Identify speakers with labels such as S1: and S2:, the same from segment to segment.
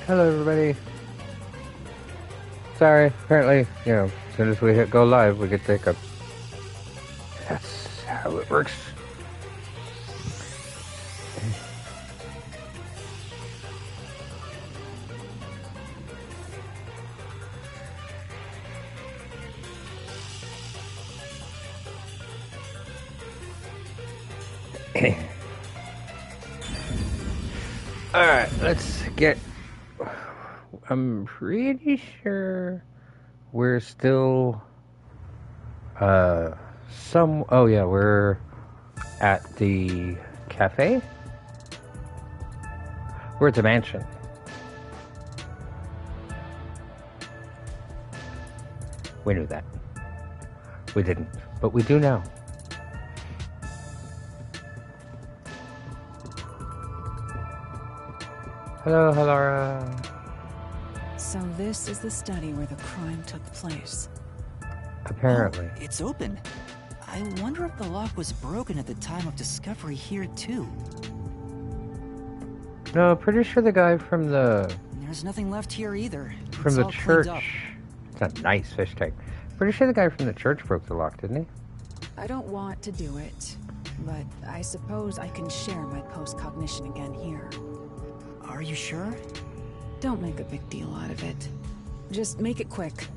S1: Hello, everybody. Sorry, apparently, as soon as we hit go live, we get the hiccup. That's how it works. Alright, let's get... I'm pretty sure we're still... Oh yeah, we're at the cafe? We're at the mansion. We knew that. We didn't, but we do now. Hello, Halara.
S2: So this is the study where the crime took place.
S1: Apparently.
S3: Oh, it's open. I wonder if the lock was broken at the time of discovery here, too.
S1: No, pretty sure the guy from the...
S3: There's nothing left here either.
S1: From
S3: It's
S1: the
S3: all cleaned
S1: church.
S3: up.
S1: It's a nice fish tank. Pretty sure the guy from the church broke the lock, didn't he?
S2: I don't want to do it, but I suppose I can share my post-cognition again here.
S3: Are you sure?
S2: Don't make a big deal out of it. Just make it quick.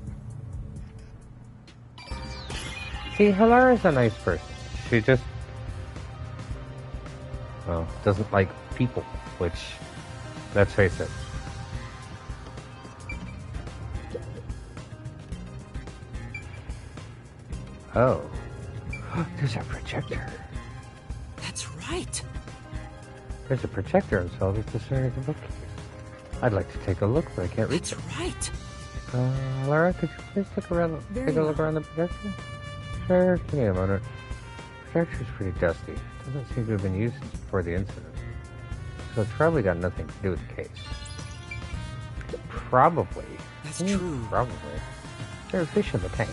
S1: See, Halara's a nice person. She just... well, doesn't like people, which... let's face it. Oh. There's a projector.
S3: That's right.
S1: There's a projector installed at the center of the bookcase. I'd like to take a look, but I can't reach
S3: That's
S1: it.
S3: right.
S1: Lara, could you please take a look around the projector? Sure, give me a moment. The projector's pretty dusty. Doesn't seem to have been used since before the incident. So it's probably got nothing to do with the case. Probably.
S3: That's true.
S1: Probably. There are fish in the tank.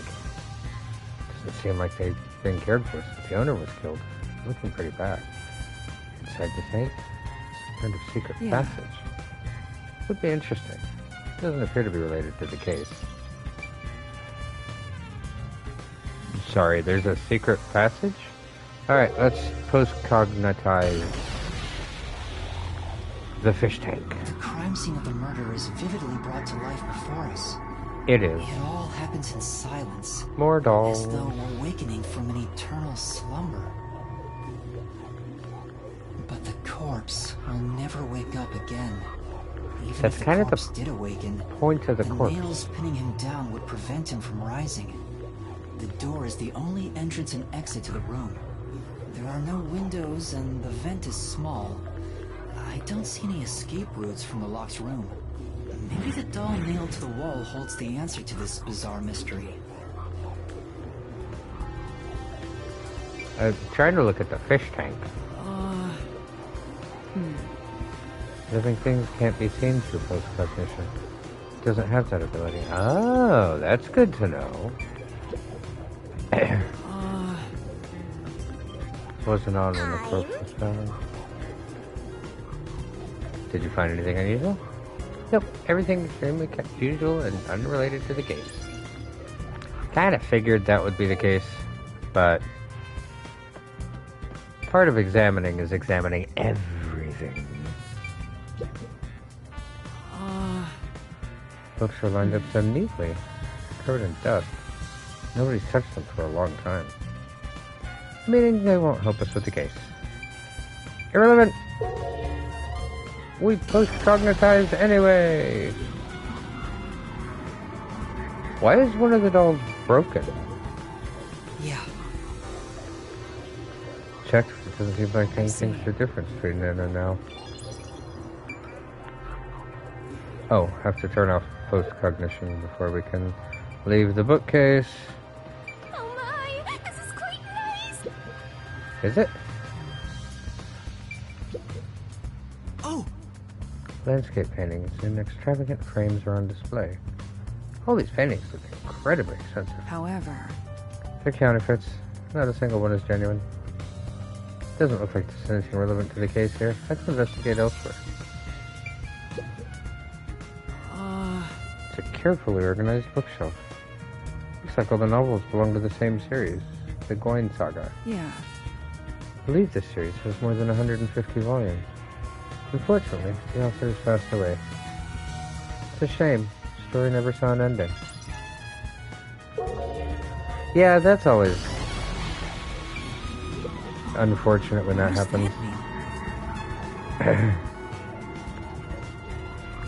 S1: Doesn't seem like they've been cared for since the owner was killed. Looking pretty bad. Inside the tank, some kind of secret passage. Would be interesting. Doesn't appear to be related to the case. Sorry, there's a secret passage? Alright, let's post-cognitize the fish tank.
S3: The crime scene of the murder is vividly brought to life before us.
S1: It is.
S3: It all happens in silence.
S1: More dolls.
S3: As though awakening from an eternal slumber. But the corpse will never wake up again. Even
S1: That's
S3: if
S1: kind
S3: the
S1: of the
S3: corpse did awaken,
S1: point of the corpse.
S3: nails pinning him down would prevent him from rising. The door is the only entrance and exit to the room. There are no windows and the vent is small. I don't see any escape routes from the locked room. Maybe the doll nailed to the wall holds the answer to this bizarre mystery.
S1: I'm trying to look at the fish tank. Living things can't be seen through post-cognition. It doesn't have that ability. Oh, that's good to know. Wasn't on when the corpse was found. Did you find anything unusual? Nope, everything extremely usual and unrelated to the case. Kind of figured that would be the case, but part of examining is examining everything. Books are lined up so neatly, covered in dust. Nobody's touched them for a long time. Meaning they won't help us with the case. Irrelevant! We post-cognitize anyway! Why is one of the dolls broken?
S3: Yeah.
S1: Checked, it doesn't seem like anything's the difference between then and now. Oh, have to turn off post-cognition before we can leave the bookcase.
S4: Oh my, this is quite nice!
S1: Is it?
S3: Oh!
S1: Landscape paintings in extravagant frames are on display. All these paintings look incredibly expensive.
S2: However,
S1: They're counterfeits. Not a single one is genuine. Doesn't look like there's anything relevant to the case here. Let's investigate elsewhere. It's a carefully organized bookshelf. Looks like all the novels belong to the same series, the Goin Saga.
S2: Yeah.
S1: I believe this series has more than 150 volumes. Unfortunately, the author has passed away. It's a shame. The story never saw an ending. Yeah, that's always unfortunate when that happens.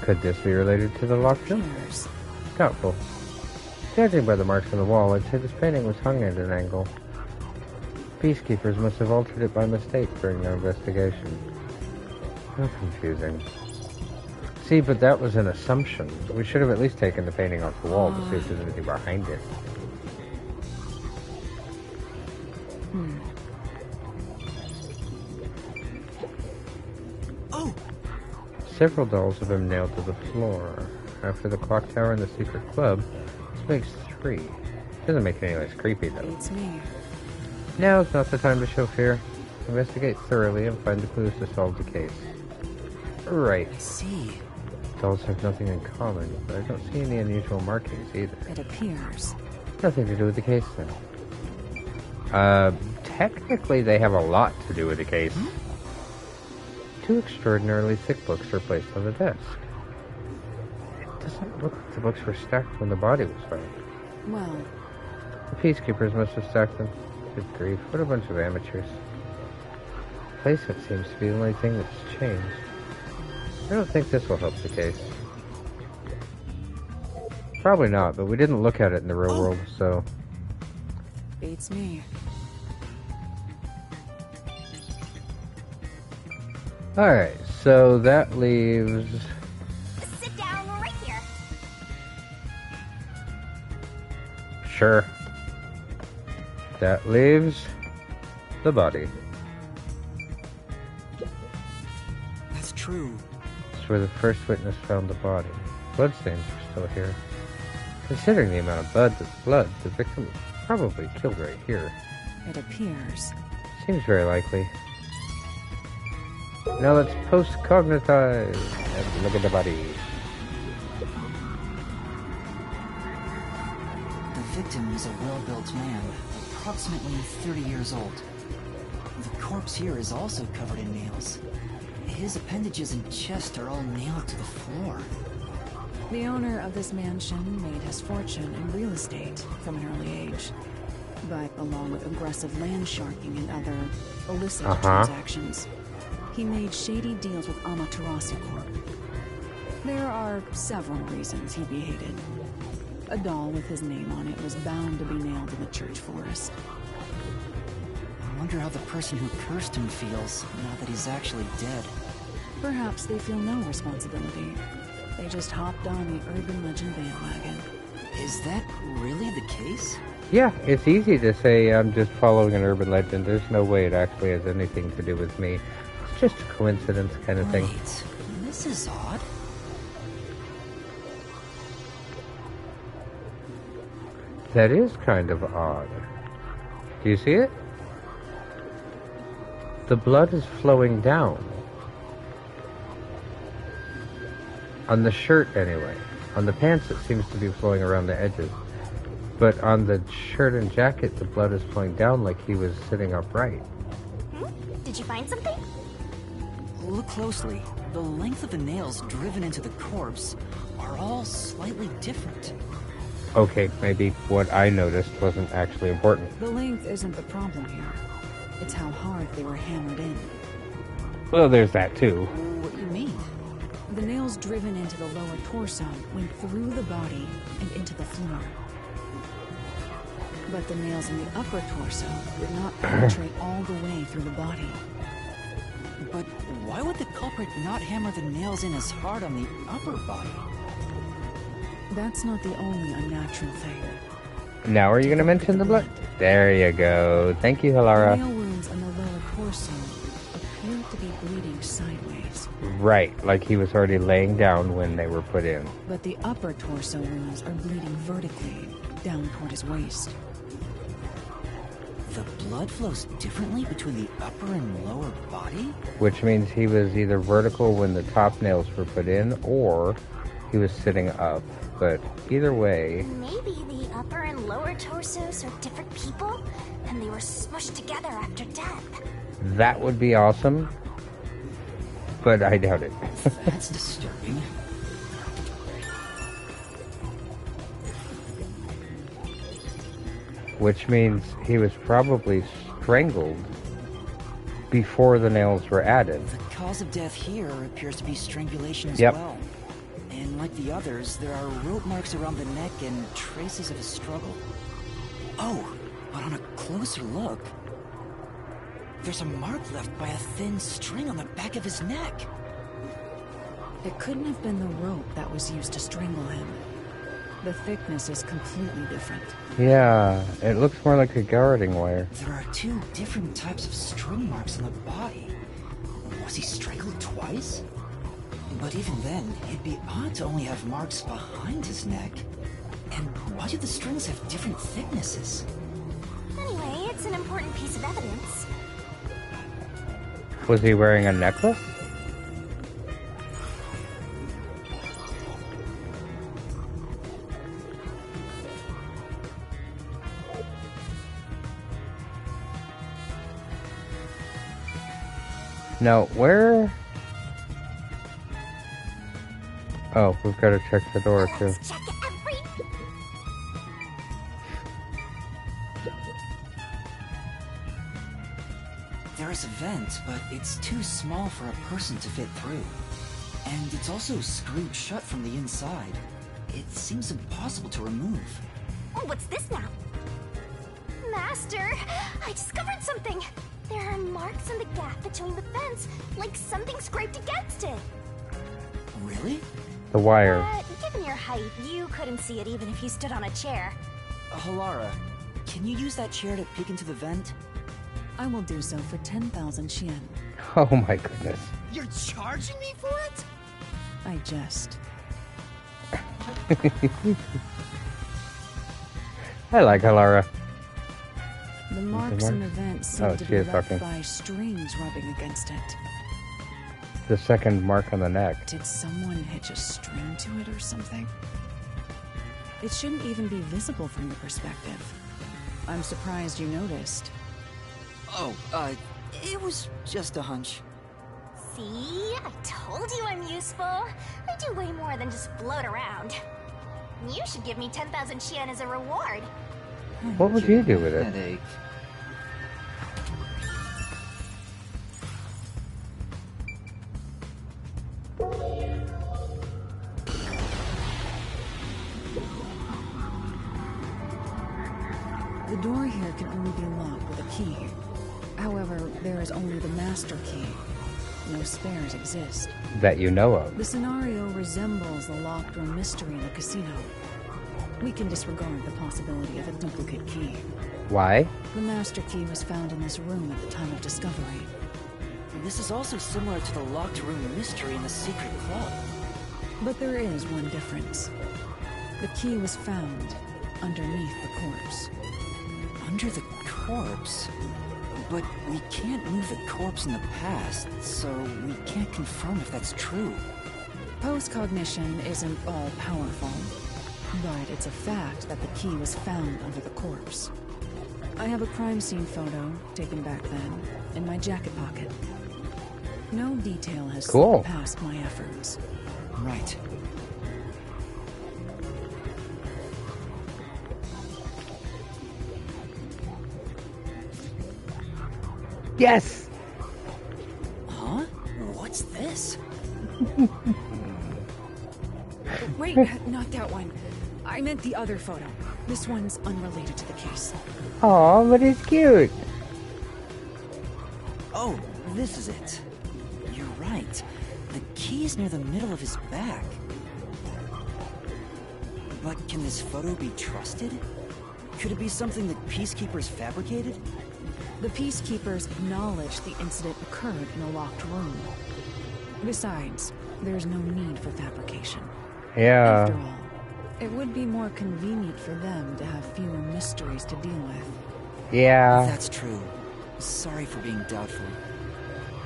S1: Could this be related to the locked room?
S2: Appears.
S1: Doubtful. Judging by the marks on the wall, I'd say this painting was hung at an angle. Peacekeepers must have altered it by mistake during their investigation. How confusing. See, but that was an assumption. We should have at least taken the painting off the wall to see if there's anything behind it.
S3: Oh!
S1: Several dolls have been nailed to the floor. After the clock tower and the secret club, this makes 3. Doesn't make it any less creepy, though.
S2: It's me.
S1: Now's not the time to show fear. Investigate thoroughly and find the clues to solve the case. Right.
S3: I see.
S1: Dolls have nothing in common, but I don't see any unusual markings either.
S2: It appears.
S1: Nothing to do with the case, then. Technically they have a lot to do with the case. 2 extraordinarily thick books are placed on the desk. It doesn't look like the books were stacked when the body was found.
S2: Well,
S1: The peacekeepers must have stacked them. Good grief, what a bunch of amateurs. Placement seems to be the only thing that's changed. I don't think this will help the case. Probably not, but we didn't look at it in the real world, so...
S2: beats me.
S1: Alright, so that leaves...
S4: Sit down right here.
S1: Sure. That leaves... the body.
S3: That's true.
S1: It's where the first witness found the body. Bloodstains are still here. Considering the amount of blood, the victim was probably killed right here.
S2: It appears.
S1: Seems very likely. Now let's post-cognitize and look at the body.
S3: The victim is a well-built man, approximately 30 years old. The corpse here is also covered in nails. His appendages and chest are all nailed to the floor.
S2: The owner of this mansion made his fortune in real estate from an early age. But along with aggressive land sharking and other illicit transactions, he made shady deals with Amaterasu Corp. There are several reasons he'd be hated. A doll with his name on it was bound to be nailed in the church forest.
S3: I wonder how the person who cursed him feels now that he's actually dead.
S2: Perhaps they feel no responsibility. They just hopped on the urban legend bandwagon.
S3: Is that really the case?
S1: Yeah, it's easy to say I'm just following an urban legend. There's no way it actually has anything to do with me. It's just a coincidence kind of thing.
S3: Wait, this is odd.
S1: That is kind of odd. Do you see it? The blood is flowing down. On the shirt, anyway. On the pants, it seems to be flowing around the edges. But on the shirt and jacket, the blood is flowing down like he was sitting upright.
S4: Did you find something?
S3: Look closely. The length of the nails driven into the corpse are all slightly different.
S1: Okay, maybe what I noticed wasn't actually important.
S2: The length isn't the problem here. It's how hard they were hammered in.
S1: Well, there's that too.
S3: What do you mean?
S2: The nails driven into the lower torso went through the body and into the floor. But the nails in the upper torso did not penetrate all the way through the body.
S3: But why would the culprit not hammer the nails in as hard on the upper body?
S2: That's not the only unnatural thing.
S1: Now are you going to mention the blood? There you go. Thank you, Hilara.
S2: Nail wounds on the lower torso appear to be bleeding sideways.
S1: Right, like he was already laying down when they were put in.
S2: But the upper torso wounds are bleeding vertically down toward his waist.
S3: The blood flows differently between the upper and lower body?
S1: Which means he was either vertical when the top nails were put in, or he was sitting up. but either way,
S4: Maybe the upper and lower torsos are different people, and they were smushed together after death.
S1: that would be awesome. But I doubt it.
S3: That's disturbing.
S1: Which means he was probably strangled before the nails were added.
S3: The cause of death here appears to be strangulation as
S1: Yep.
S3: well. And like the others, there are rope marks around the neck and traces of a struggle. Oh, but on a closer look, there's a mark left by a thin string on the back of his neck.
S2: It couldn't have been the rope that was used to strangle him. The thickness is completely different.
S1: Yeah, it looks more like a garroting wire.
S3: There are two different types of string marks on the body. Was he strangled twice? But even then, it'd be odd to only have marks behind his neck. And why do the strings have different thicknesses?
S4: Anyway, it's an important piece of evidence.
S1: Was he wearing a necklace? Now, where... Oh, we've got to check the door, too.
S4: Let's check every...
S3: There is a vent, but it's too small for a person to fit through. And it's also screwed shut from the inside. It seems impossible to remove.
S4: Oh, what's this now? Master, I discovered something. There are marks in the gap between the vents, like something scraped against it.
S3: Really?
S1: The wire.
S4: Given your height, you couldn't see it even if you stood on a chair.
S3: Halara, can you use that chair to peek into the vent?
S2: I will do so for 10,000 Xian.
S1: Oh my goodness.
S3: You're charging me for it?
S2: I jest.
S1: I like Halara.
S2: The marks in the
S1: marks?
S2: vent seem
S1: Oh,
S2: to
S1: she
S2: be
S1: is
S2: left
S1: talking.
S2: by strings rubbing against it.
S1: The second mark on the neck.
S2: Did someone hitch a string to it or something? It shouldn't even be visible from your perspective. I'm surprised you noticed.
S3: Oh, it was just a hunch.
S4: See? I told you I'm useful. I do way more than just float around. You should give me 10,000 Xian as a reward.
S1: What would you do with it?
S3: Headache.
S2: The door here can only be locked with a key. However, there is only the master key. No spares exist.
S1: That you know of.
S2: The scenario resembles the locked room mystery in the casino. We can disregard the possibility of a duplicate key.
S1: Why?
S2: The master key was found in this room at the time of discovery.
S3: This is also similar to the locked room mystery in the secret club.
S2: But there is one difference. The key was found underneath the corpse.
S3: Under the corpse? But we can't move the corpse in the past, so we can't confirm if that's true.
S2: Post-cognition isn't all-powerful, but it's a fact that the key was found under the corpse. I have a crime scene photo, taken back then, in my jacket pocket. No detail has
S1: Cool.
S2: slipped past my efforts.
S3: Right.
S1: Yes!
S3: Huh? What's this?
S2: Wait, not that one. I meant the other photo. This one's unrelated to the case.
S1: Aw, but it's cute.
S3: Oh, this is it. You're right. The key's near the middle of his back. But can this photo be trusted? Could it be something that peacekeepers fabricated?
S2: The peacekeepers acknowledged the incident occurred in a locked room. Besides, there's no need for fabrication.
S1: Yeah.
S2: After all, it would be more convenient for them to have fewer mysteries to deal with.
S1: Yeah.
S3: That's true. Sorry for being doubtful.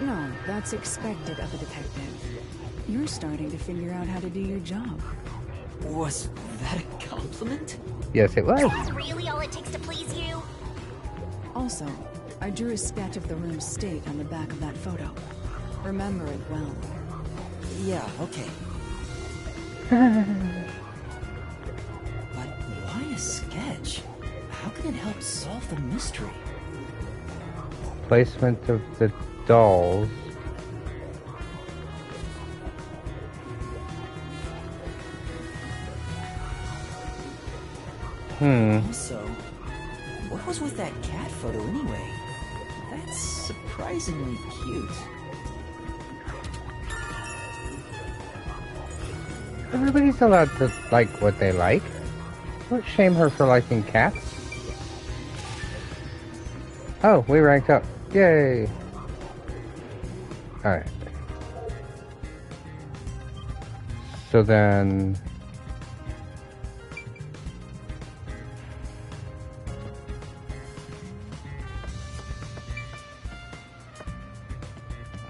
S2: No, that's expected of a detective. You're starting to figure out how to do your job.
S3: Was that a compliment?
S1: Yes, it was.
S4: Is that really all it takes to please you?
S2: Also, I drew a sketch of the room's state on the back of that photo. Remember it well.
S3: Yeah, okay. But why a sketch? How can it help solve the mystery?
S1: Placement of the dolls.
S3: Also, what was with that cat photo anyway? That's surprisingly cute.
S1: Everybody's allowed to like what they like. Don't shame her for liking cats. Oh, we ranked up. Yay! Alright. So then...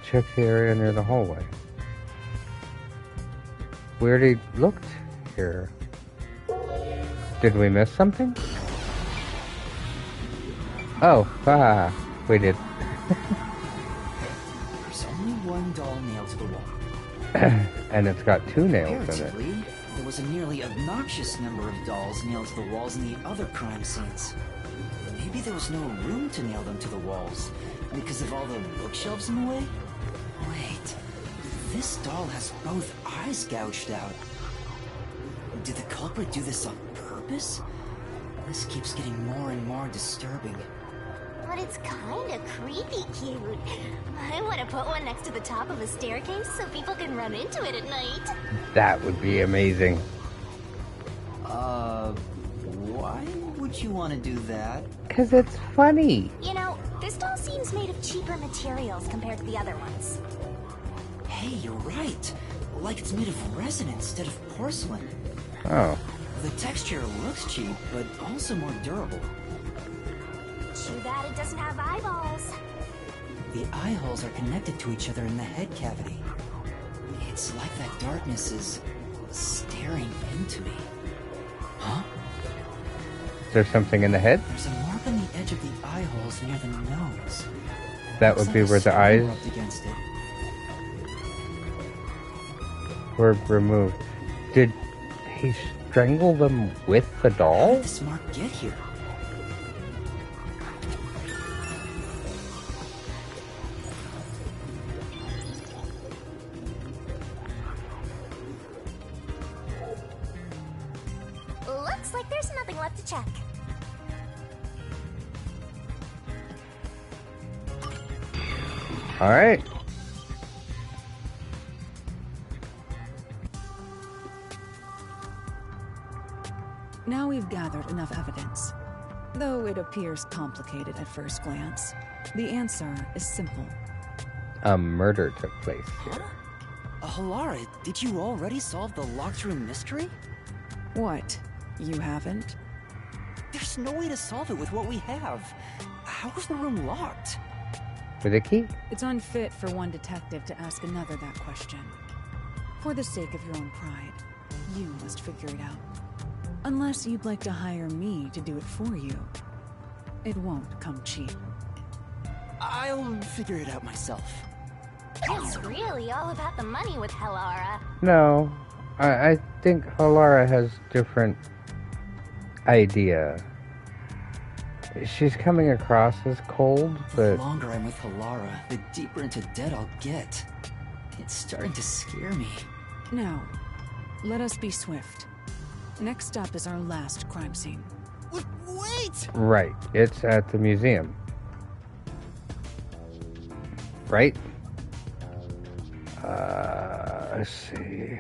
S1: check the area near the hallway. We already looked here. Did we miss something? Oh, we did.
S3: There's only one doll nailed to the wall.
S1: And it's got 2 nails in it.
S3: Comparatively, there was a nearly obnoxious number of dolls nailed to the walls in the other crime scenes. Maybe there was no room to nail them to the walls because of all the bookshelves in the way? Wait, this doll has both eyes gouged out. Did the culprit do this on purpose? This keeps getting more and more disturbing.
S4: But it's kinda creepy cute. I want to put one next to the top of a staircase so people can run into it at night.
S1: That would be amazing.
S3: Why would you want to do that?
S1: 'Cause it's funny.
S4: You know, this doll seems made of cheaper materials compared to the other ones.
S3: Hey, you're right. Like it's made of resin instead of porcelain.
S1: Oh.
S3: The texture looks cheap, but also more durable.
S4: Too bad it doesn't have eyeballs.
S3: The eye holes are connected to each other in the head cavity. It's like that darkness is staring into me. Huh?
S1: Is there something in the head?
S3: There's a mark on the edge of the eye holes near the nose.
S1: That would
S3: Looks
S1: be
S3: like
S1: where
S3: a
S1: the
S3: stone
S1: eyes
S3: rubbed against it.
S1: were removed. Did he strangle them with the
S3: How
S1: doll?
S3: did this mark get here?
S4: Looks like there's nothing left to check.
S1: Alright.
S2: Now we've gathered enough evidence. Though it appears complicated at first glance, the answer is simple.
S1: A murder took place here.
S3: Halara, did you already solve the locked room mystery?
S2: What? You haven't?
S3: There's no way to solve it with what we have. How is the room locked?
S1: With a key?
S2: It's unfit for one detective to ask another that question. For the sake of your own pride, you must figure it out. Unless you'd like to hire me to do it for you. It won't come cheap.
S3: I'll figure it out myself.
S4: It's really all about the money with Halara.
S1: No. I think Halara has different idea. She's coming across as cold,
S3: The
S1: but
S3: longer I'm with Halara, the deeper into debt I'll get. It's starting to scare me.
S2: Now, let us be swift. Next up is our last crime scene.
S3: Wait!
S1: right. It's at the museum. Right? Let's see.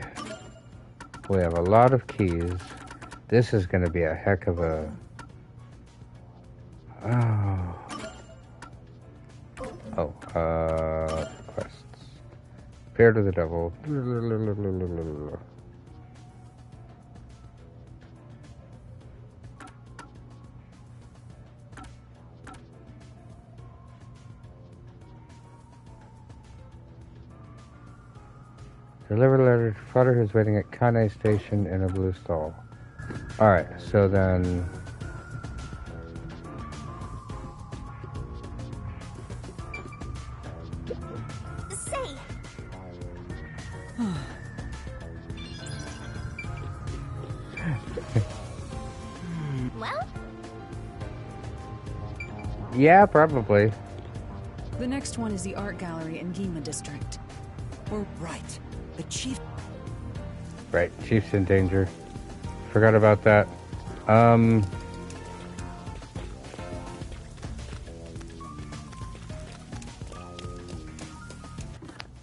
S1: We have a lot of keys. This is going to be a heck of a... quests. Fair to the devil. Deliver a letter to father who's waiting at Kane Station in a blue stall. Alright, so then...
S4: Say. Well?
S1: Yeah, probably.
S2: The next one is the art gallery in Gima district.
S3: We're right. The chief...
S1: Right, Chief's in danger. Forgot about that.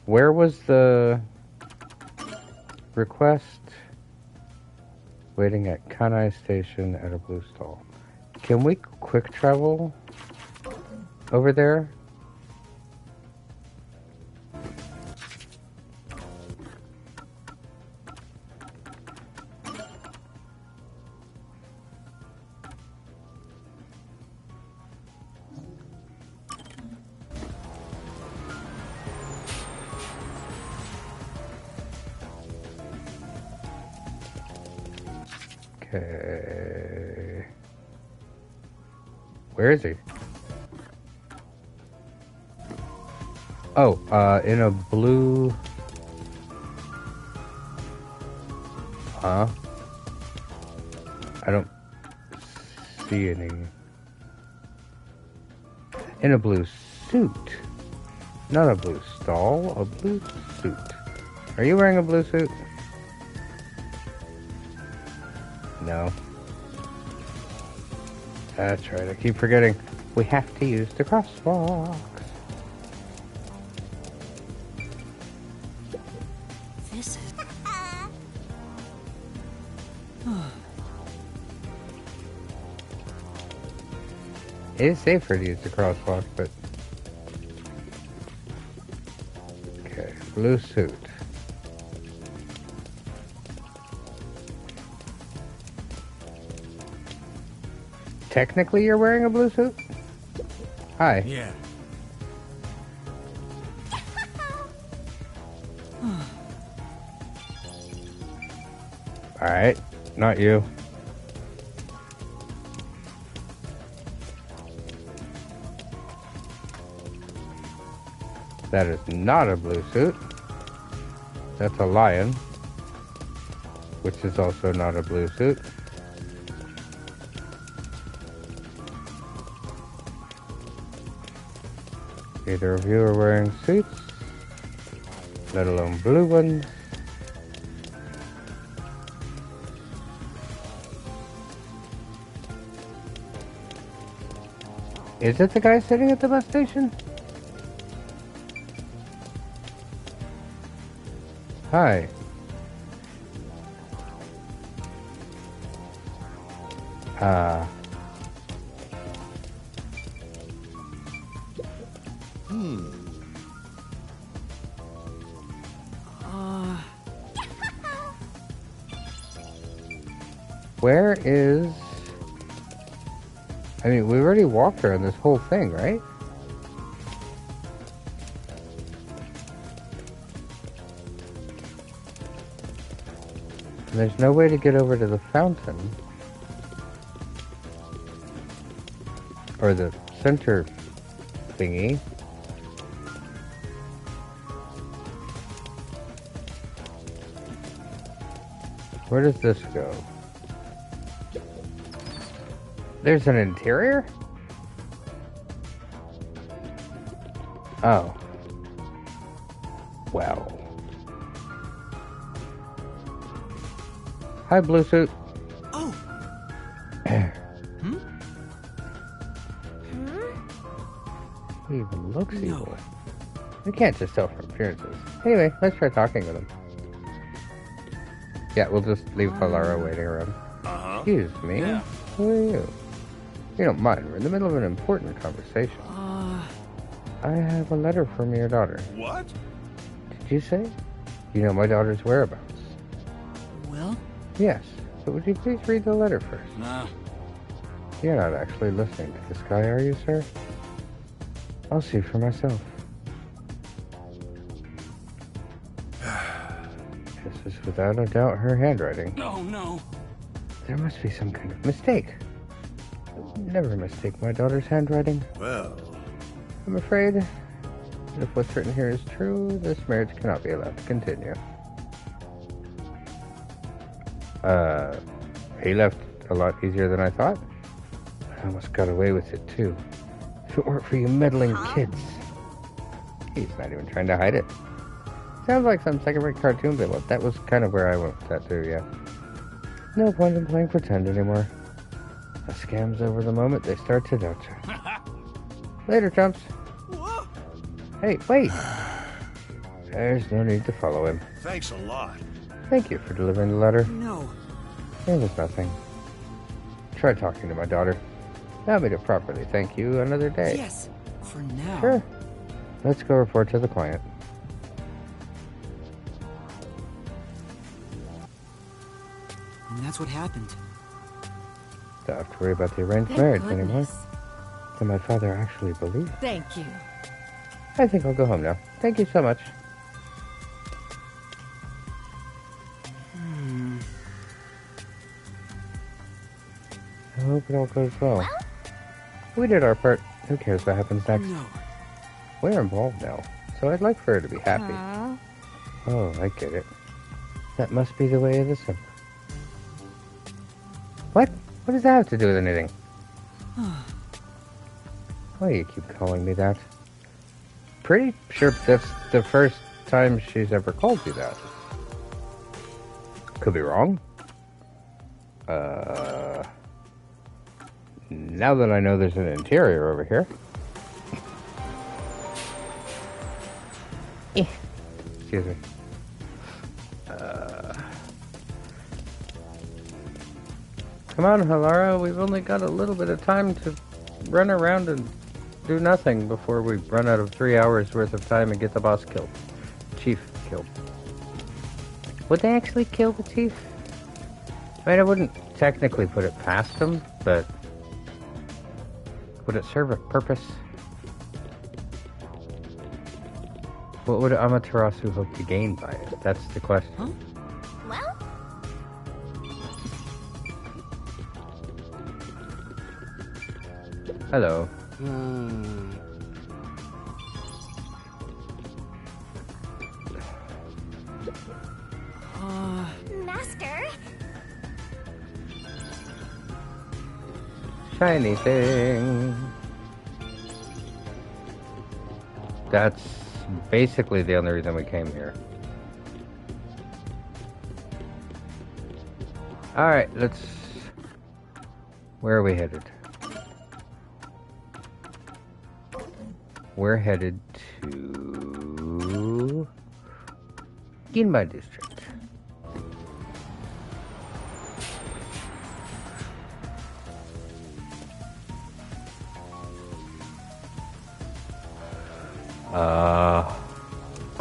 S1: Where was the request? Waiting at Kanai Station at a blue stall. Can we quick travel over there? Okay. Where is he? Oh, in a blue... Huh? I don't see any... In a blue suit. Not a blue stall, a blue suit. Are you wearing a blue suit? No. That's right, I keep forgetting. We have to use the crosswalks.
S2: This is...
S1: It is safer to use the crosswalk, but... Okay, blue suit. Technically, you're wearing a blue suit? Hi.
S5: Yeah.
S1: Alright, not you. That is not a blue suit. That's a lion, which is also not a blue suit. Neither of you are wearing suits, let alone blue ones. Is it the guy sitting at the bus station? Hi. Where is... I mean, we've already walked around this whole thing, right? There's no way to get over to the fountain. Or the center thingy. Where does this go? There's an interior? Oh. Well. Hi, blue suit.
S3: Oh!
S1: He even looks evil. You can't just tell from appearances. Anyway, let's try talking with him. Yeah, we'll just leave Valara waiting around. Excuse me?
S5: Yeah.
S1: Who are you? You don't mind, we're in the middle of an important conversation. I have a letter from your daughter.
S5: What?
S1: Did you say? You know my daughter's whereabouts.
S3: Well?
S1: Yes, but would you please read the letter first?
S5: Nah.
S1: You're not actually listening to this guy, are you, sir? I'll see for myself. This is without a doubt her handwriting.
S5: Oh, no.
S1: There must be some kind of mistake. Never mistake my daughter's handwriting.
S6: Well,
S1: I'm afraid that if what's written here is true, this marriage cannot be allowed to continue. He left a lot easier than I thought. I almost got away with it, too. If it weren't for you meddling kids. He's not even trying to hide it. Sounds like some second-rate cartoon villain. That was kind of where I went with that, too, yeah. No point in playing pretend anymore. The scam's over the moment they start to doubt you. Later, chumps. Hey, wait. There's no need to follow him.
S6: thanks a lot.
S1: Thank you for delivering the letter.
S3: No.
S1: It was nothing. Try talking to my daughter. Allow me to properly thank you another day.
S3: Yes, for now.
S1: Sure. Let's go report to the client.
S3: And that's what happened.
S1: Don't have to worry about the arranged marriage anymore. Then my father actually believed.
S2: Thank you.
S1: I think I'll go home now. Thank you so much. I hope it all goes well. We did our part. Who cares what happens next?
S3: No.
S1: We're involved now, so I'd like for her to be happy. Oh, I get it. That must be the way of the simp. What? What does that have to do with anything? Why do you keep calling me that? Pretty sure that's the first time she's ever called you that. Could be wrong. Now that I know there's an interior over here. Excuse me. Come on, Halara. We've only got a little bit of time to run around and do nothing before we run out of 3 hours worth of time and get the boss killed. Chief killed. Would they actually kill the chief? I mean, I wouldn't technically put it past him, but would it serve a purpose? What would Amaterasu hope to gain by it? That's the question.
S3: Huh?
S4: Well,
S1: Hello.
S4: Master,
S1: Shiny thing. That's basically the only reason we came here. Alright, let's... Where are we headed? We're headed to... Ginba District.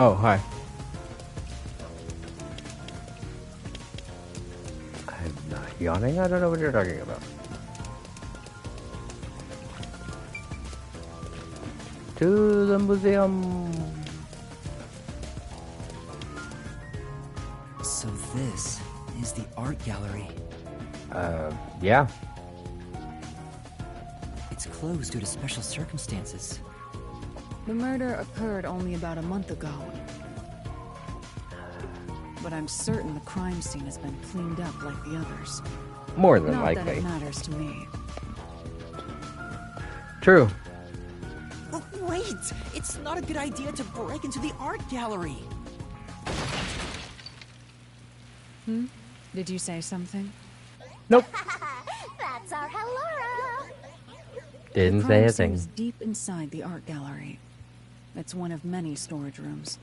S7: Oh, hi.
S1: I'm not yawning. I don't know what you're talking about. To the museum.
S3: So this is the art gallery.
S1: Yeah.
S3: It's closed due to special circumstances.
S2: The murder occurred only about a month ago. But I'm certain the crime scene has been cleaned up like the others.
S1: More than
S2: Not that
S1: likely.
S2: it matters to me.
S1: True.
S3: Oh, wait! It's not a good idea to break into the art gallery!
S2: Did you say something?
S1: Nope.
S4: that's our Halara.
S1: Didn't say
S2: Crime
S1: a
S2: scene
S1: thing.
S2: is deep inside the art gallery. It's one of many storage rooms.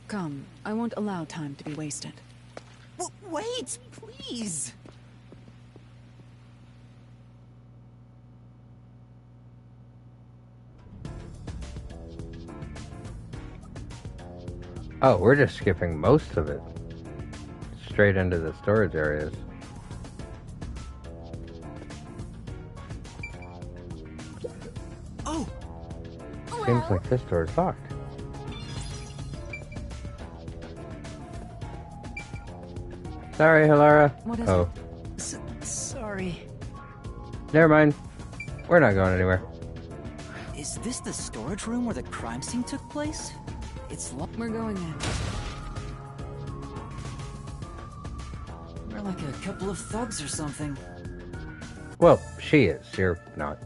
S2: Come, I won't allow time to be wasted.
S3: Wait, please!
S1: Oh, we're just skipping most of it. Straight into the storage areas.
S3: Oh!
S1: Seems like this door is locked. Sorry, Halara.
S2: What is
S1: Oh,
S3: Sorry.
S1: never mind. We're not going anywhere.
S3: Is this the storage room where the crime scene took place? It's
S2: We're going in.
S3: We're like a couple of thugs or something.
S1: Well, she is. You're not.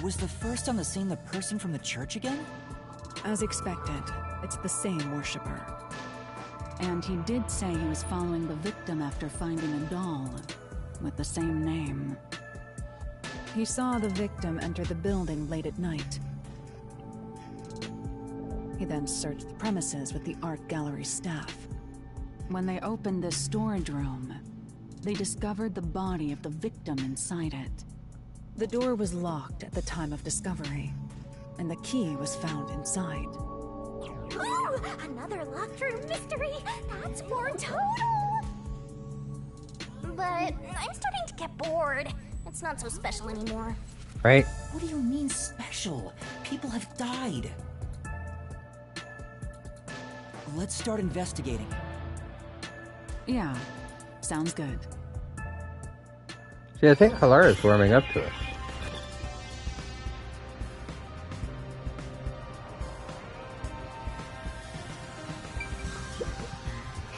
S3: Was the first on the scene the person from the church again?
S2: As expected, it's the same worshiper. And he did say he was following the victim after finding a doll with the same name. He saw the victim enter the building late at night. He then searched the premises with the art gallery staff. When they opened the storage room, they discovered the body of the victim inside it. The door was locked at the time of discovery, and the key was found inside.
S4: Ooh, another locked room mystery. That's more total. But I'm starting to get bored. It's not so special anymore.
S1: Right?
S3: What do you mean special? People have died. Let's start investigating.
S2: Yeah, sounds good.
S1: See, I think Halara is warming up to us.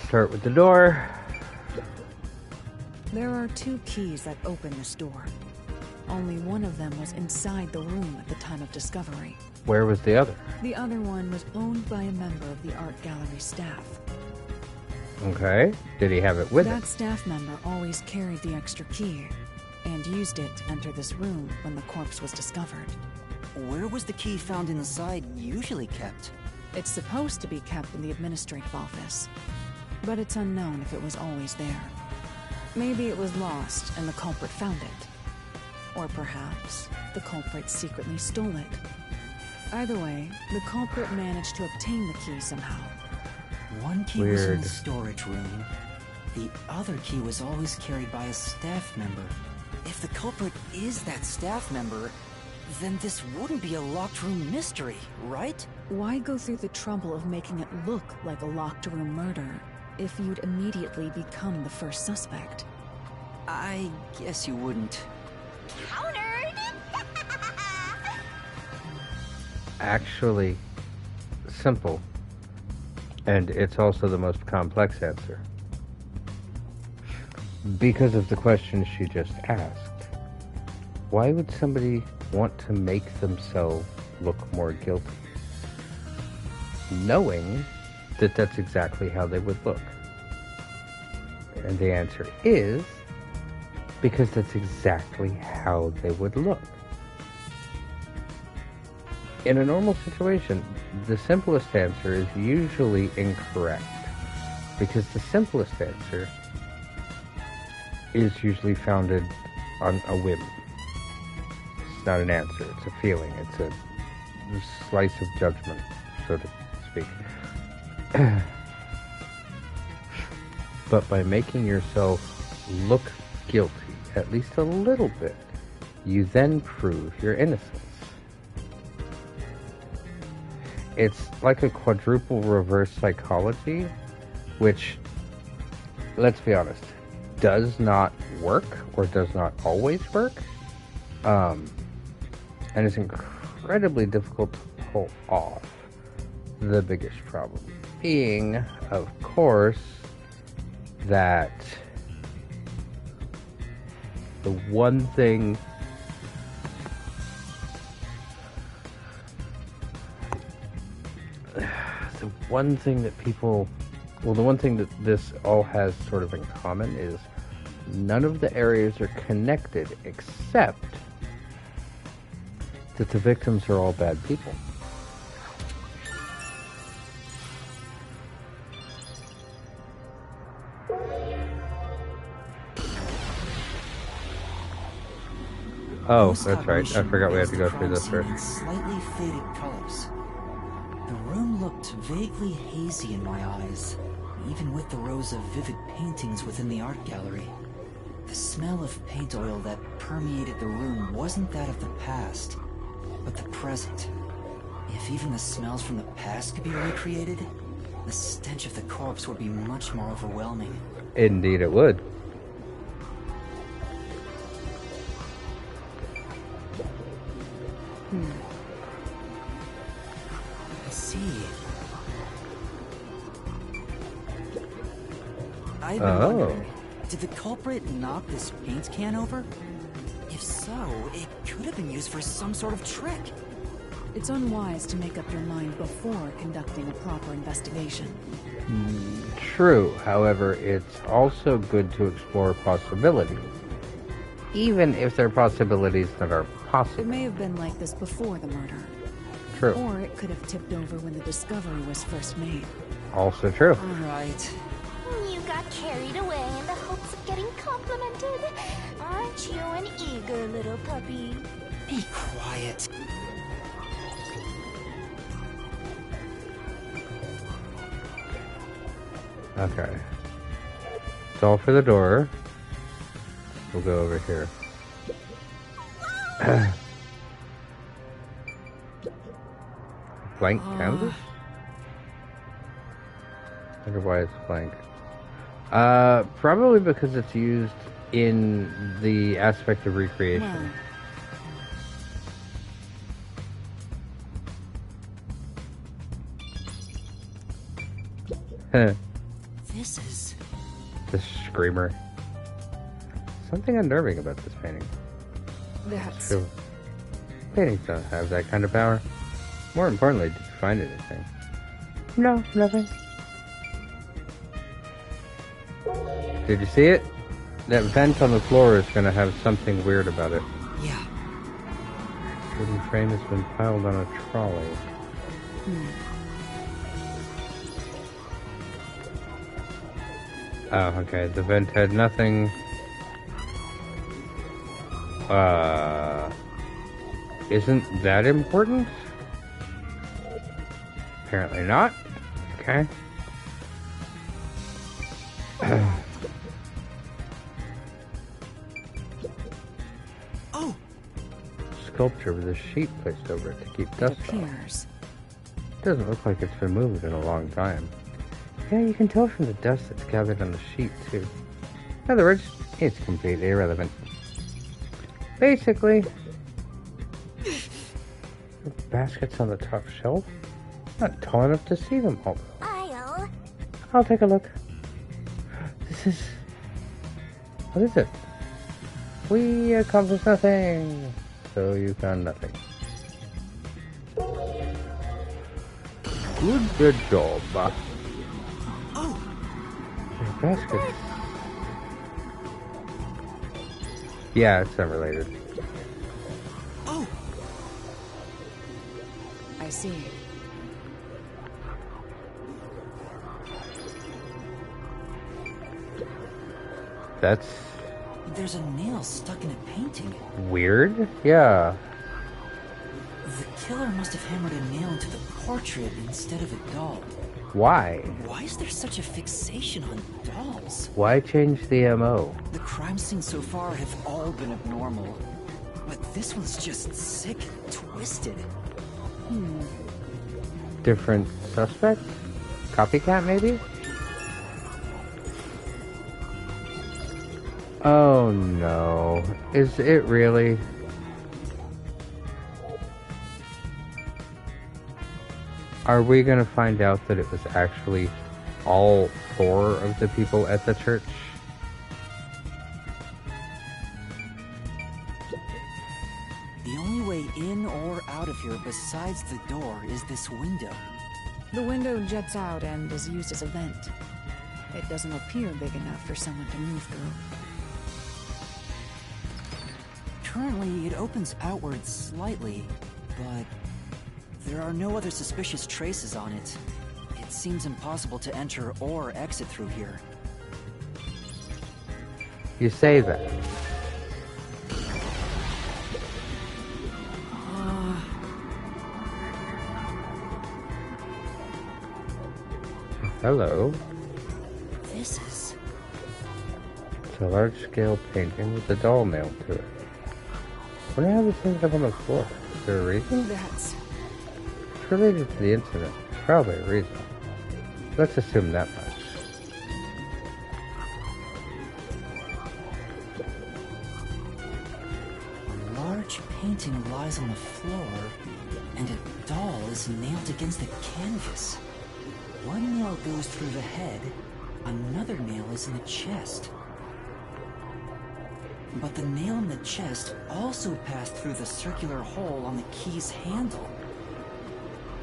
S1: Start with the door.
S2: There are 2 keys that open this door. Only one of them was inside the room at the time of discovery.
S1: Where was the other?
S2: The other one was owned by a member of the art gallery staff.
S1: Okay. Did he have it with him?
S2: That staff member always carried the extra key and used it to enter this room when the corpse was discovered.
S3: Where was the key found inside usually kept?
S2: It's supposed to be kept in the administrative office, but it's unknown if it was always there. Maybe it was lost and the culprit found it. Or perhaps the culprit secretly stole it. Either way, the culprit managed to obtain the key somehow.
S3: One key was in
S1: Weird.
S3: the storage room. The other key was always carried by a staff member. If the culprit is that staff member, then this wouldn't be a locked room mystery, right?
S2: Why go through the trouble of making it look like a locked room murder if you'd immediately become the first suspect?
S3: I guess you wouldn't.
S4: Countered!
S1: Actually, simple. And it's also the most complex answer. Because of the question she just asked. Why would somebody want to make themselves look more guilty, knowing that that's exactly how they would look? And the answer is because that's exactly how they would look. In a normal situation, the simplest answer is usually incorrect, because the simplest answer is usually founded on a whim. It's not an answer, it's a feeling, it's a slice of judgment, so to speak. But by making yourself look guilty, at least a little bit, you then prove your innocence. It's like a quadruple reverse psychology, which, let's be honest, does not work, or does not always work, and it's incredibly difficult to pull off. The biggest problem being, of course, that the one thing that people, well, the one thing that this all has sort of in common is none of the areas are connected, except that the victims are all bad people. Oh,
S3: Most
S1: that's right. I
S3: cognition
S1: forgot we had
S3: is
S1: to
S3: the
S1: go through
S3: crime
S1: this
S3: scene
S1: first.
S3: in slightly faded colors. The room looked vaguely hazy in my eyes, even with the rows of vivid paintings within the art gallery. The smell of paint oil that permeated the room wasn't that of the past, but the present. If even the smells from the past could be recreated, the stench of the corpse would be much more overwhelming.
S1: Indeed it would.
S3: I see. I've been wondering, did the culprit knock this paint can over? If so, it could have been used for some sort of trick.
S2: It's unwise to make up your mind before conducting a proper investigation.
S1: True, however, it's also good to explore possibilities. Even if they're possibilities that are
S2: It
S1: possible.
S2: may have been like this before the murder.
S1: True.
S2: Or it could have tipped over when the discovery was first made.
S1: Also true.
S3: Alright.
S4: You got carried away in the hopes of getting complimented. Aren't you an eager little puppy?
S3: Be quiet.
S1: Okay. It's all for the door. We'll go over here. Blank canvas? Wonder why it's blank. Probably because it's used in the aspect of recreation.
S2: Well,
S3: This is...
S1: The screamer. Something unnerving about this painting.
S2: that's...
S1: True. Paintings don't have that kind of power. More importantly, did you find anything? No, nothing. Did you see it? That vent on the floor is going to have something weird about it.
S3: Yeah.
S1: Wooden frame has been piled on a trolley. Oh, okay. The vent had nothing. Isn't that important? Apparently not. Okay.
S3: Oh!
S1: Sculpture with a sheet placed over it to keep
S2: It
S1: dust off.
S2: appears.
S1: Doesn't look like it's been moved in a long time. Yeah, you can tell from the dust that's gathered on the sheet, too. In other words, it's completely irrelevant. Basically, the baskets on the top shelf? Not tall enough to see them all. I'll take a look. This is... What is it? We accomplished nothing. So you found nothing. Good job.
S3: Oh!
S1: Your basket. Yeah, it's unrelated.
S3: Oh!
S2: I see.
S1: That's
S3: There's a nail stuck in a painting.
S1: weird. Yeah.
S3: The killer must have hammered a nail into the portrait instead of a doll.
S1: Why?
S3: Why is there such a fixation on dolls?
S1: Why change the MO?
S3: The crime scenes so far have all been abnormal. But this one's just sick and twisted.
S1: Different suspect? Copycat, maybe? Oh no. Is it really? Are we gonna find out that it was actually all 4 of the people at the church?
S3: The only way in or out of here besides the door is this window.
S2: The window jets out and is used as a vent. It doesn't appear big enough for someone to move through.
S3: Currently, it opens outward slightly, but there are no other suspicious traces on it. It seems impossible to enter or exit through here.
S1: You say that. Hello.
S3: This is...
S1: A large-scale painting with a doll nailed to it. Wonder how this ended up on the floor. Is there a reason?
S2: That's...
S1: It's related to the incident. Probably a reason. Let's assume that much.
S3: A large painting lies on the floor, and a doll is nailed against the canvas. One nail goes through the head, another nail is in the chest. But the nail in the chest also passed through the circular hole on the key's handle.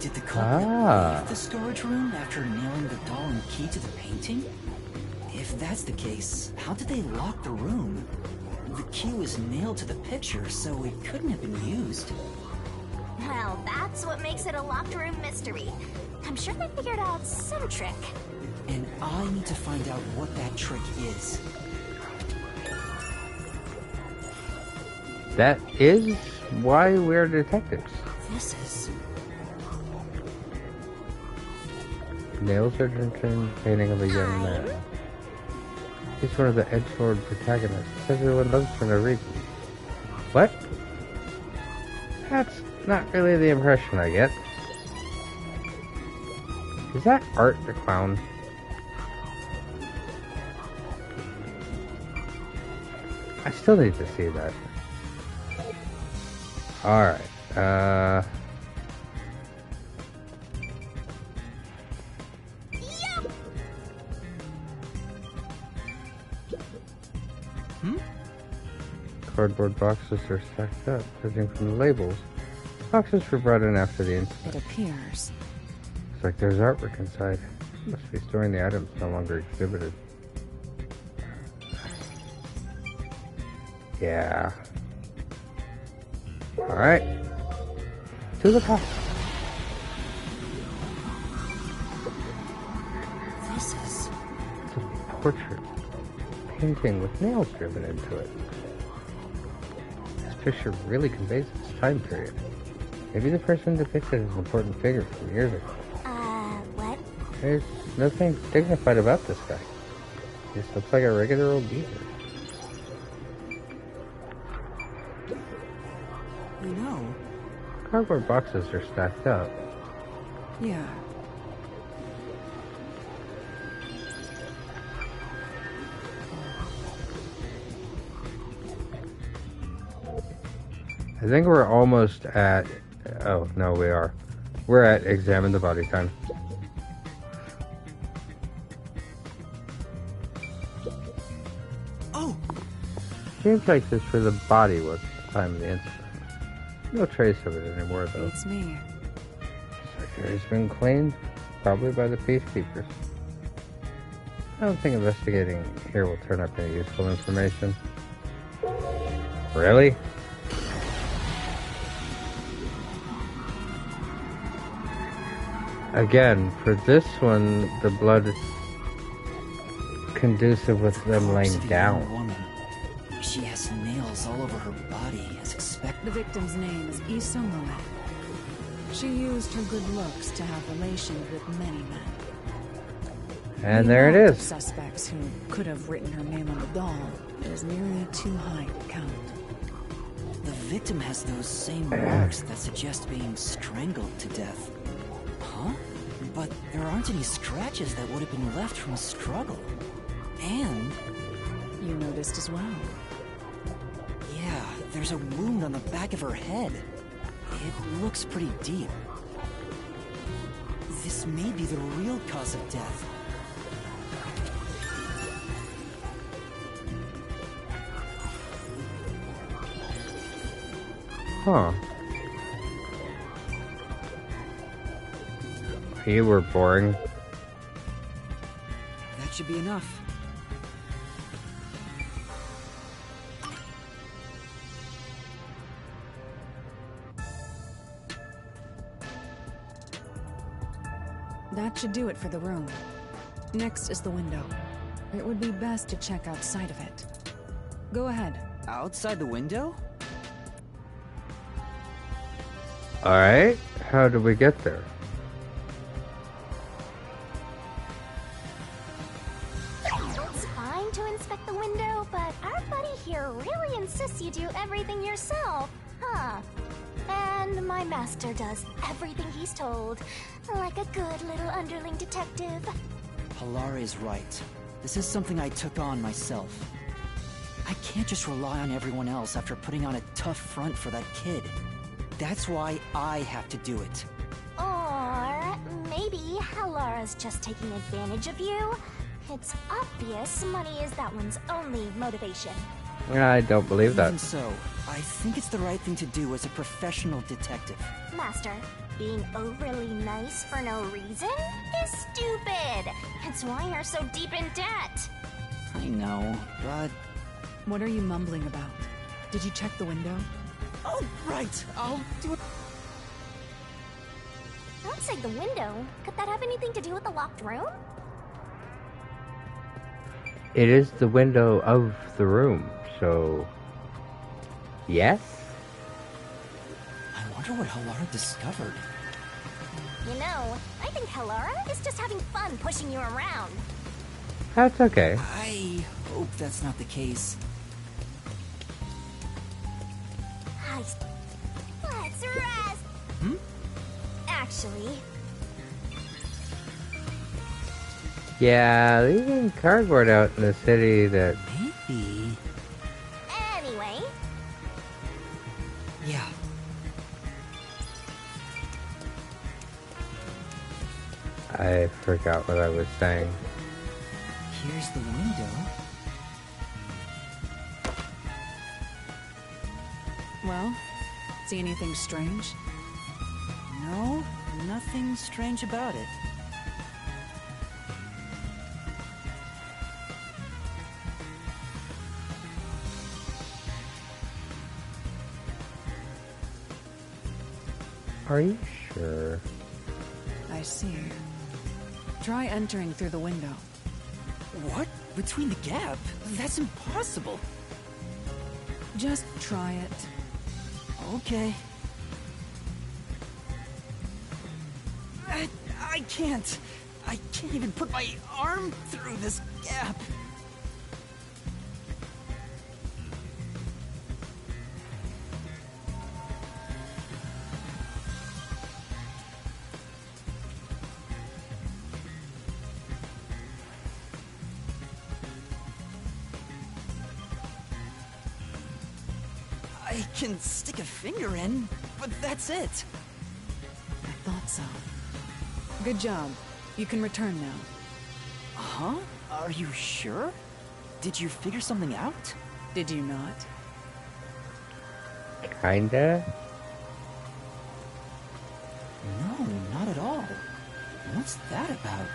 S3: Did the culprit leave the storage room after nailing the doll and key to the painting? If that's the case, how did they lock the room? The key was nailed to the picture, so it couldn't have been used.
S4: Well, that's what makes it a locked room mystery. I'm sure they figured out some trick.
S3: And I need to find out what that trick is.
S1: That is why we're detectives.
S3: This is...
S1: Nails are turned painting of a young man. He's one of the edgelord protagonists. Everyone loves for no reason. What? That's not really the impression I get. Is that Art the Clown? I still need to see that. Alright, Cardboard boxes are stacked up, judging from the labels. Boxes were brought in after the incident.
S2: It appears.
S1: Looks like there's artwork inside. Must be storing the items no longer exhibited. Yeah. Alright. To the top.
S3: This is...
S1: It's a portrait. Painting with nails driven into it. This picture really conveys its time period. Maybe the person depicted is an important figure from years ago.
S4: What?
S1: There's nothing dignified about this guy. He just looks like a regular old geezer.
S3: You know...
S1: Cardboard boxes are stacked up.
S2: Yeah.
S1: I think we're almost at... Oh, no, we are. We're at examine the body time.
S3: Oh!
S1: Seems like this for the body was the time of the incident. No trace of it anymore, though.
S2: It's me.
S1: Circular's been cleaned, probably by the peacekeepers. I don't think investigating here will turn up any useful information. Really? Again, for this one, the blood is conducive with them laying
S3: Corpse of a
S1: down.
S3: young woman. She has nails all over her body, as expected.
S2: The victim's name is Issa Moe. She used her good looks to have relations with many men.
S1: And
S2: The
S1: there it
S2: amount of
S1: is.
S2: Suspects who could have written her name on the doll is nearly too high to count.
S3: The victim has those same marks that suggest being strangled to death. Huh? But there aren't any scratches that would have been left from a struggle. And...
S2: You noticed as well.
S3: yeah, there's a wound on the back of her head. It looks pretty deep. This may be the real cause of death.
S1: Huh. You were boring.
S3: That should be enough.
S2: That should do it for the room. Next is the window. It would be best to check outside of it. Go ahead.
S3: Outside the window?
S1: Alright, how did we get there?
S4: It's fine. going to inspect the window, but our buddy here really insists you do everything yourself, huh? And my master does everything he's told, like a good little underling detective.
S3: Halara is right. This is something I took on myself. I can't just rely on everyone else after putting on a tough front for that kid. That's why I have to do it.
S4: Or maybe Halara's just taking advantage of you. It's obvious money is that one's only motivation.
S1: I don't believe that.
S3: Even so, I think it's the right thing to do as a professional detective.
S4: Master, being overly nice for no reason is stupid. It's why you're so deep in debt.
S3: I know, but...
S2: What are you mumbling about? Did you check the window?
S3: Oh, right! I'll do it.
S4: Outside the window? Could that have anything to do with the locked room?
S1: It is the window of the room, so... Yes?
S3: I wonder what Halara discovered.
S4: You know, I think Halara is just having fun pushing you around.
S1: That's okay.
S3: I hope that's not the case.
S4: Let's rest! Actually,
S1: Yeah, leaving cardboard out in the city that...
S3: Maybe...
S4: anyway,
S3: Yeah.
S1: I forgot what I was saying.
S3: Here's the window.
S2: Well, see anything strange?
S3: No, nothing strange about it.
S1: Are you sure?
S2: I see. Try entering through the window.
S3: What? Between the gap? That's impossible.
S2: Just try it.
S3: Okay. I can't. I can't even put my arm through this gap. I can stick a finger in, but that's it.
S2: I thought so. Good job. You can return now.
S3: Huh? Are you sure? Did you figure something out?
S2: Did you not?
S1: Kinda?
S3: No, not at all. What's that about?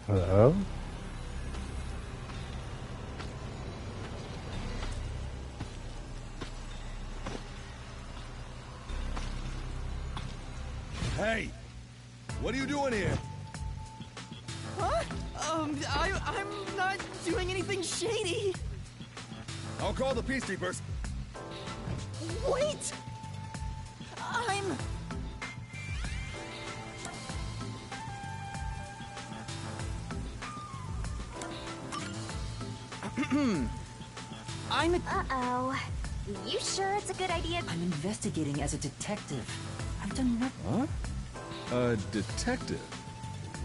S1: Hello?
S5: Hey! What are you doing here?
S3: Huh? I'm not doing anything shady.
S5: I'll call the peacekeepers.
S3: Wait!
S4: uh-oh. You sure it's a good idea?
S3: I'm investigating as a detective. I've done nothing.
S5: Huh? A detective?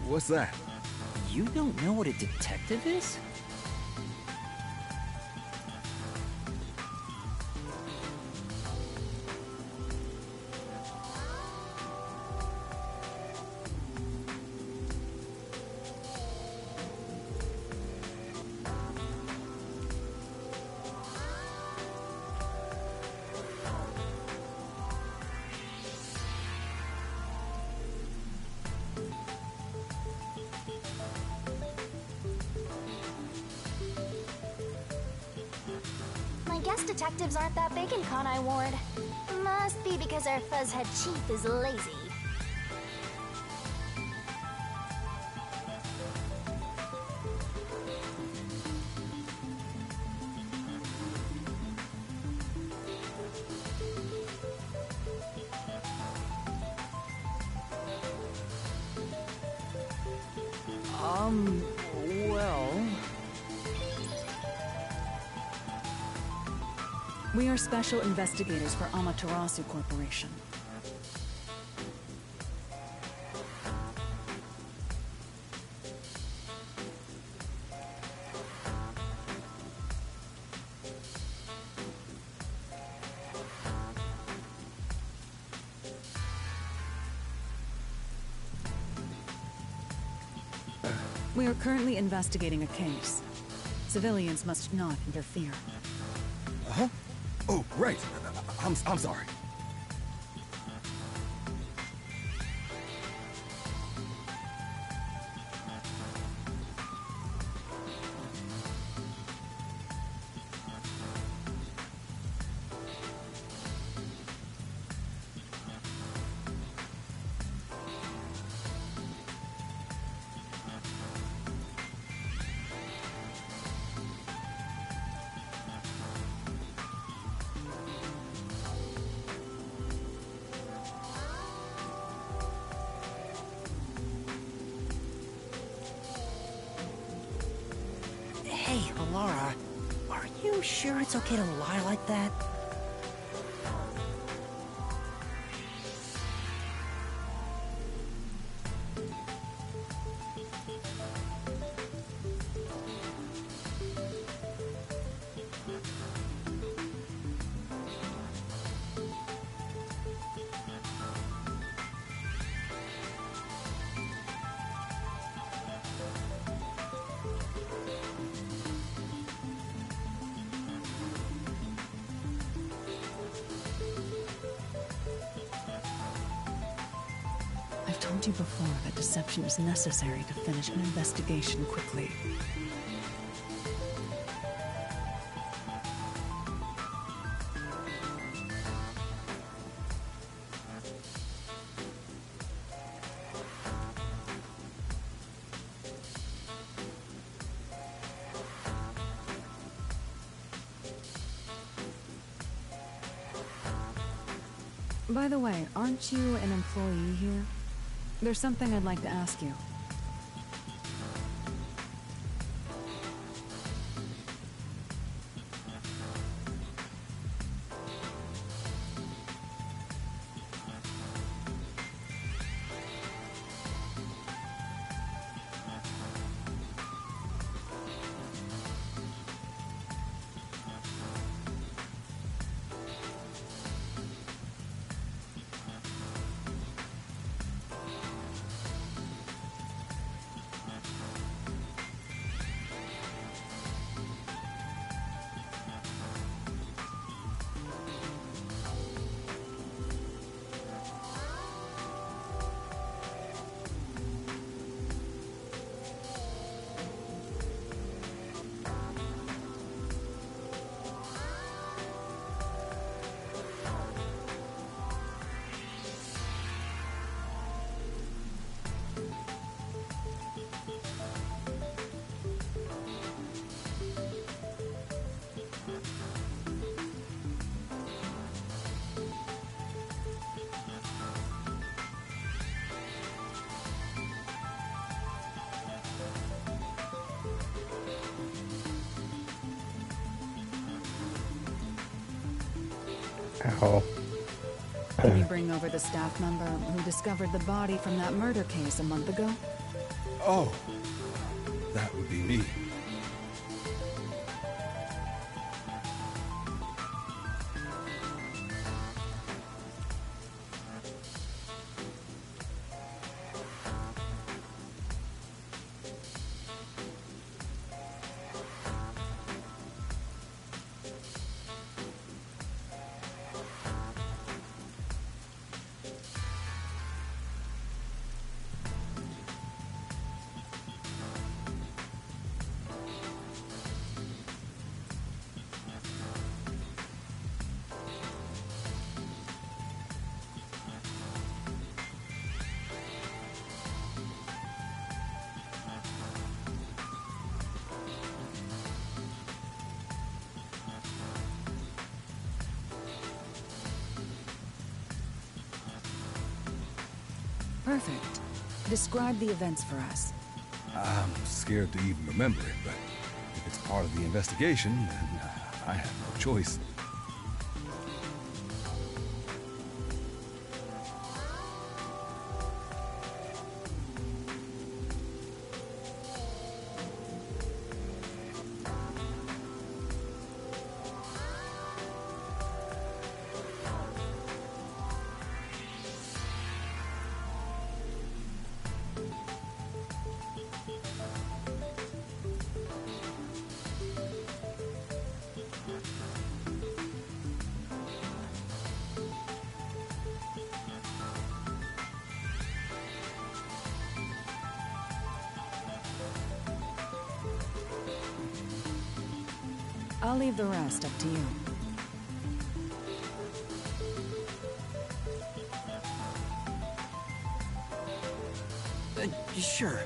S5: What's that?
S3: You don't know what a detective is?
S4: guess detectives aren't that big in Conai Ward. Must be because our fuzzhead chief is lazy.
S2: Well... We are special investigators for Amaterasu Corporation. We are currently investigating a case. Civilians must not interfere.
S5: Huh? Oh, right. I'm sorry.
S3: Hey, Alara, are you sure it's okay to lie like that?
S2: I've told you before that deception is necessary to finish an investigation quickly. By the way, aren't you an employee here? There's something I'd like to ask you.
S1: Ow.
S2: Can you bring over the staff member who discovered the body from that murder case a month ago?
S5: Oh, that would be me.
S2: Perfect. Describe the events for us.
S5: I'm scared to even remember it, but if it's part of the investigation, then I have no choice.
S2: I'll leave the rest up to you.
S3: Sure.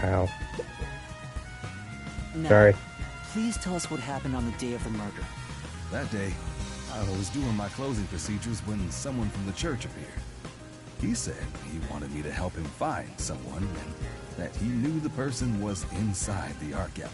S1: Ow.
S3: Now,
S1: Sorry.
S3: please tell us what happened on the day of the murder.
S5: That day, I was doing my closing procedures when someone from the church appeared. He said he wanted me to help him find someone and that he knew the person was inside the art gallery.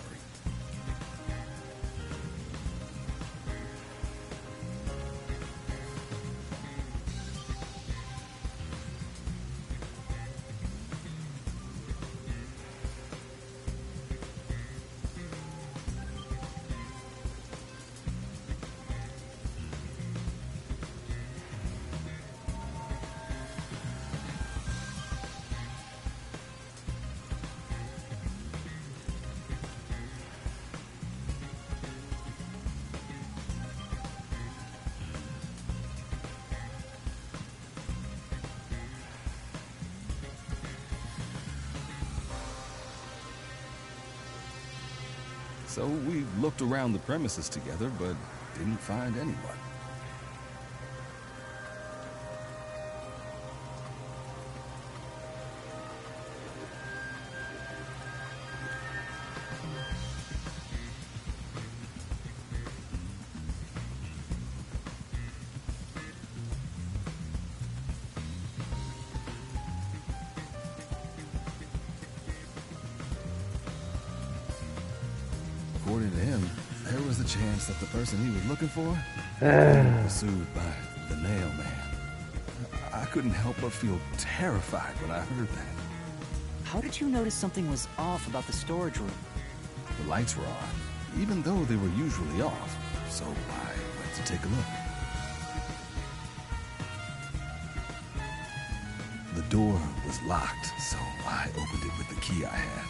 S5: So we looked around the premises together, but didn't find anyone. According to him, there was a chance that the person he was looking for was pursued by the Nail Man. I couldn't help but feel terrified when I heard that.
S3: How did you notice something was off about the storage room?
S5: The lights were on, even though they were usually off, so I went to take a look. The door was locked, so I opened it with the key I had.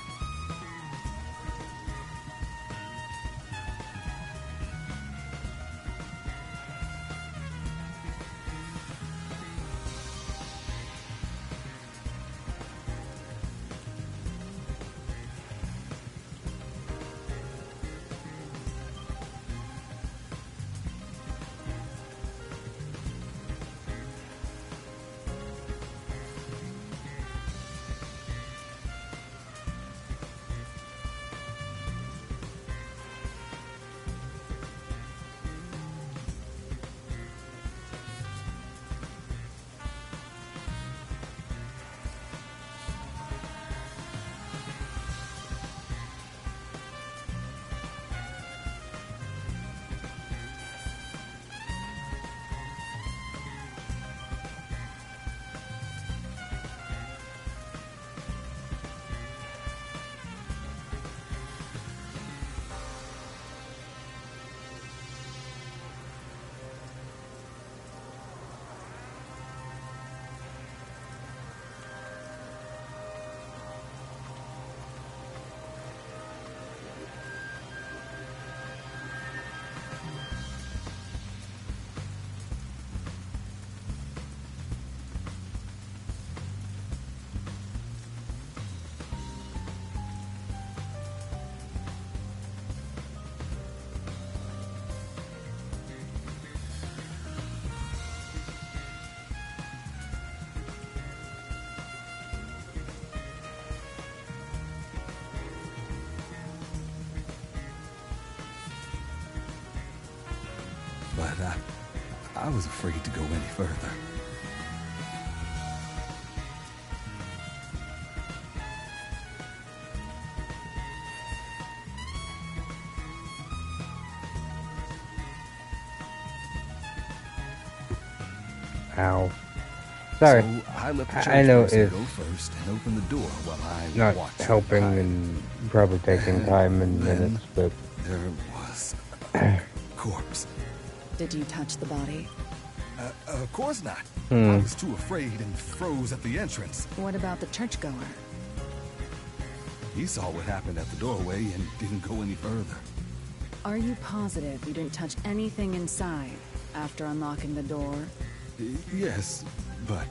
S5: But I was afraid to go any further.
S1: Ow. Sorry.
S5: So I let the church
S1: I know
S5: person
S1: it's
S5: go first and open the door while I
S1: not
S5: watched
S1: helping
S5: hide.
S1: and probably taking time and
S5: Then
S1: minutes, but
S5: there was a corpse.
S2: Did you touch the body?
S5: Of course not. I was too afraid and froze at the entrance.
S2: What about the churchgoer?
S5: He saw what happened at the doorway and didn't go any further.
S2: Are you positive you didn't touch anything inside after unlocking the door?
S5: Yes, but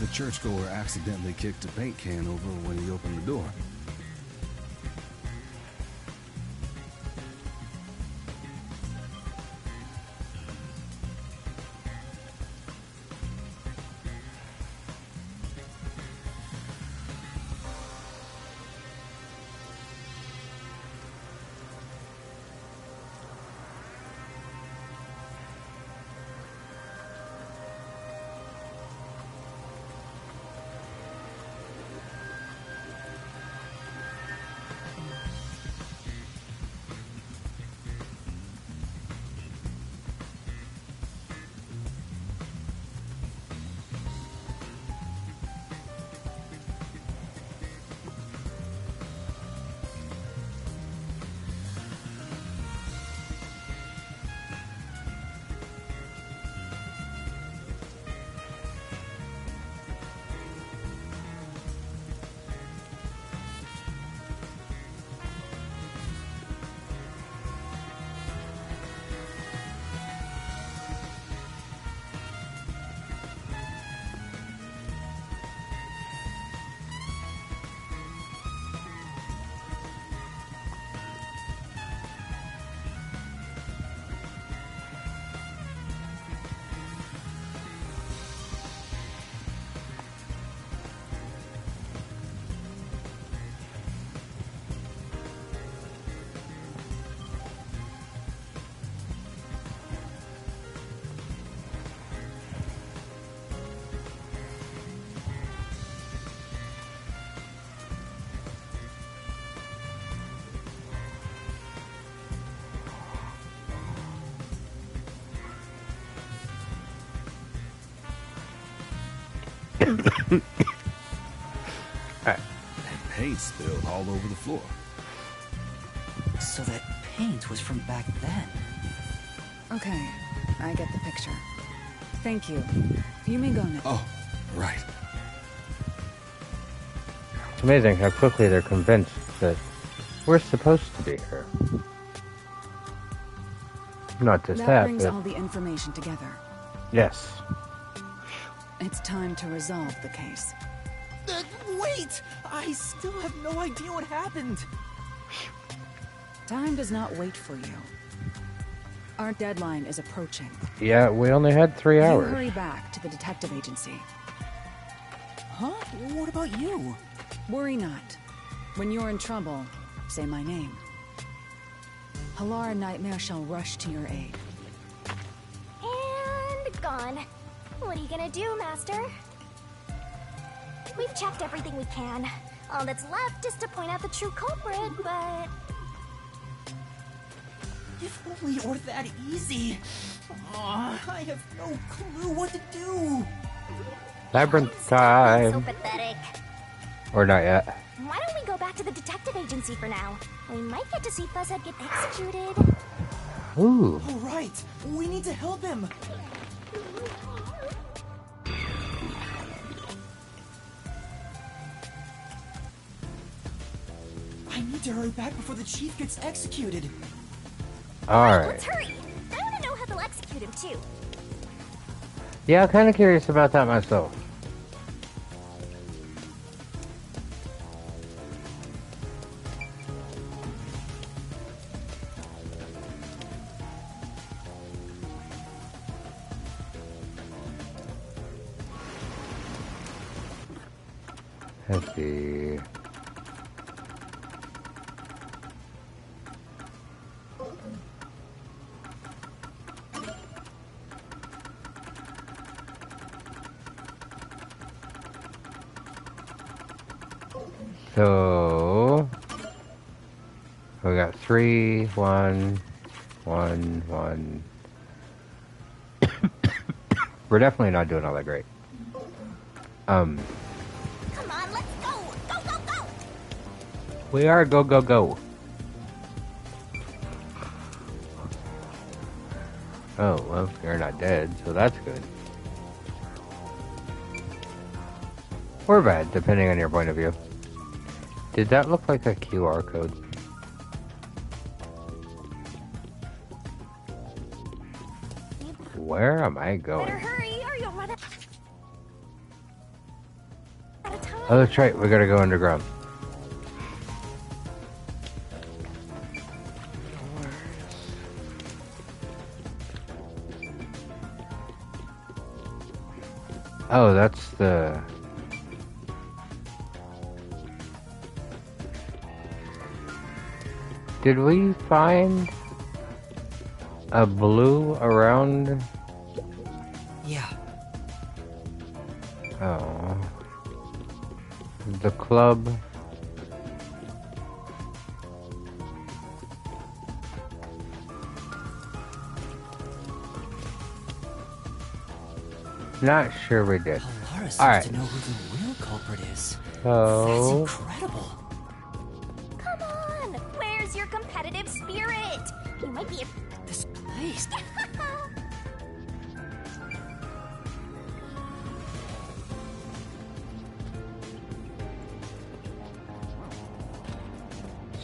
S5: the churchgoer accidentally kicked a paint can over when he opened the door. And paint spilled all over the floor.
S3: So that paint was from back then.
S2: Okay, I get the picture. Thank you. You may go now.
S5: Oh, right.
S1: It's amazing how quickly they're convinced that we're supposed to be here. Not just
S2: That
S1: that,
S2: brings
S1: but
S2: all the information together.
S1: yes.
S2: It's time to resolve the case.
S6: Wait! I still have no idea what happened.
S2: Time does not wait for you. Our deadline is approaching.
S1: Yeah, we only had 3
S2: You
S1: hours.
S2: hurry back to the detective agency.
S6: Huh? What about you?
S2: Worry not. When you're in trouble, say my name. Halara Nightmare shall rush to your aid.
S4: And gone. What are you gonna do, Master? We've checked everything we can. All that's left is to point out the true culprit, but...
S6: If only it were that easy. I have no clue what to do.
S1: Labyrinth
S4: So
S1: time.
S4: pathetic.
S1: Or not yet.
S4: Why don't we go back to the detective agency for now? We might get to see Fuzzhead get executed.
S1: Ooh.
S6: All right, we need to help him. I need to hurry back before the chief gets executed.
S1: Alright.
S4: Let's hurry. I want to know how they'll execute him, too.
S1: Yeah, I'm kind of curious about that myself. Let's see. So we got 3, 1, 1, 1. We're definitely not doing all that great.
S4: Come on, let's go! Go, go, go!
S1: We are go, go, go. Oh, well, you're not dead, so that's good. Or bad, depending on your point of view. Did that look like a QR code? Where am I
S4: Better
S1: going?
S4: hurry, or you'll run out.
S1: Oh, that's right. We gotta go underground. Oh, that's the... Did we find a blue around?
S3: Yeah.
S1: Oh. The club. Not sure we did.
S3: Alara seems
S1: Alright.
S3: to know who the real culprit is. That's
S1: So...
S3: incredible.
S4: Come on! Where's your competitive spirit? You might be
S3: This place.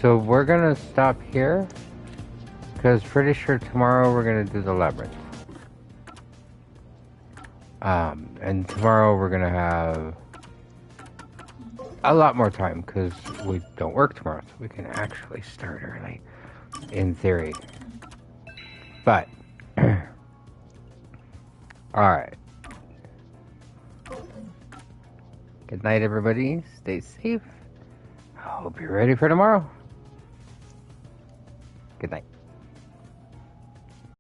S1: So we're gonna stop here, because pretty sure tomorrow we're gonna do the labyrinth. And tomorrow we're gonna have a lot more time, because we don't work tomorrow, so we can actually start early, in theory. But, alright. Good night, everybody. Stay safe. I hope you're ready for tomorrow. Good night.